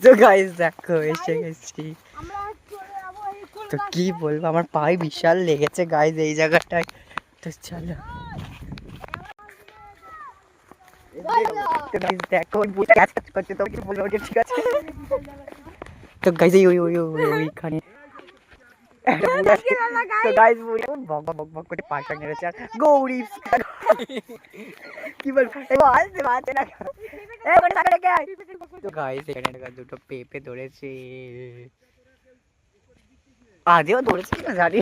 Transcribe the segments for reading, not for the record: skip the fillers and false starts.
তো গাইস দেখো এসে গেছি। তো কি বলবো, আমার পায়ে বিশাল লেগেছে গাইস এই জায়গাটায়। তো চলো দেখো করছে, তো কি বলবো, ঠিক আছে। তো গাইস ওইখানে তো গাইস বক বক বক করে পাশা মেরেছে আর গৌরী কি বলবো আসতে পারছে না। তো গাইস এখানে দুটো পেঁপে ধরেছে, আজও ধরেছে কিনা জানি।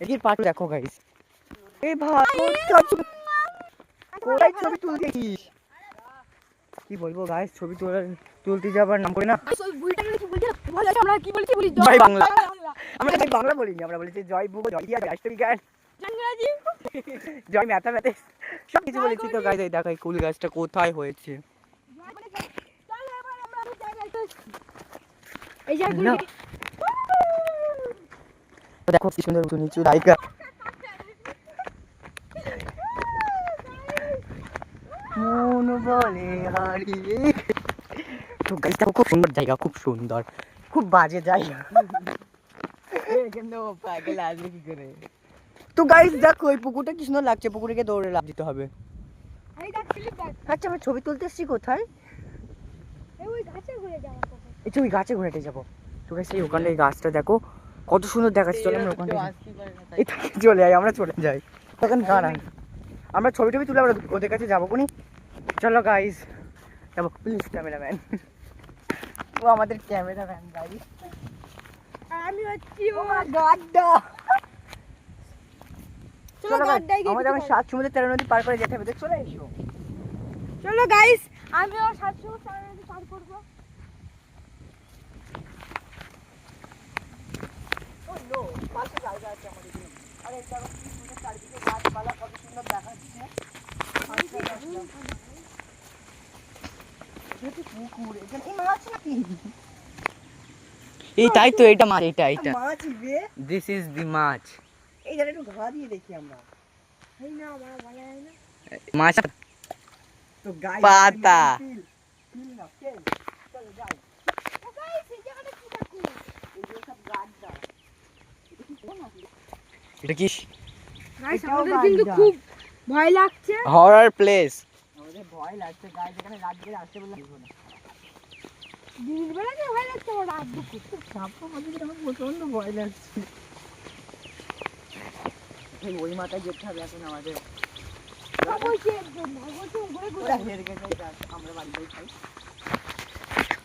এদিকে পাট দেখো গাইস। এই ভাই কোথায় ছবি তুলছিস? কি বলবো গাইস, ছবি তুলতে যাবার নাম করে না জয় বাংলা। আমরা জয় বাংলা বলিনি, আমরা বলেছি জয় ভূগোল, জয় ইতিহাস, রাষ্ট্রবিজ্ঞান, জয় ম্যাথামেটিক্স, সব কিছু বলেছি। তো গাইস এই দেখো এই কুল গাছটা কোথায় হয়েছে। দেখো কি সুন্দর উঁচু নিচু জায়গা। মন বলে হারিয়ে। তো গাইস দেখো খুব সুন্দর জায়গা, খুব সুন্দর, খুব বাজে জায়গা। তো গাইস দেখো এই পুকুরটা কি সুন্দর লাগছে, পুকুরে দৌড়ে লাফ দিতে হবে। আচ্ছা আমরা ছবি তুলতে এসেছি কোথায়? ওই গাছে ঘুরে যাবো। তো গাইস এই ওখানে এই গাছটা দেখো কত সুন্দর দেখাচ্ছে। চলো আমরা ওখানে চলে যাই, আমরা চলে যাই তখন গান। আমরা ছবি টবি তুলে আমরা ওদের কাছে যাবো কোনি। চলো গাইস যাবো। প্লিজ ক্যামেরাম্যান, ও আমাদের ক্যামেরাম্যান গাইস। আমি হচ্ছি ও গাড্ডা। চলো আমাদের এখন 7 সমুদ্র 13 নদী পার করে যেতে হবে। দেখ চলে এসো। চলো গাইস আমিও 7 সমুদ্র 13 নদী পার করব। ও নো, পাশে জায়গা আছে আমাদের জন্য। আরে এটা কি সুন্দর, চারিদিকে গাছপালা কত সুন্দর দেখাচ্ছে। পুকুর এখানে এই মাছ নাকি? এই তাই তো, এটা মাছ, এটা মাছ রে। দিস ইজ দি মাছ। এই জায়গাটা একটু ঘা দিয়ে দেখি আমরা। এই না আমার বলা যায় না মাছ। তো গাইস পাতা ফিল না ফেল। চলো যাই। ও গাইস এই জায়গাটা কি দেখো, এই যে সব গাড্ডা। এটা কি গাইস আমাদের কিন্তু খুব ভয় লাগছে। Horror place. আমাদের ভয় লাগছে গাইস, এখানে রাত করে আসতে বললে হবে না। দিনের বেলা যে ভয় লাগছে, ওর রাত দুপুর সাপটা মধ্যে আমার প্রচন্ড ভয় লাগছে। ওই মাথায় যেতে হবে এখন আমাদের। আমরা বাড়ি যাই।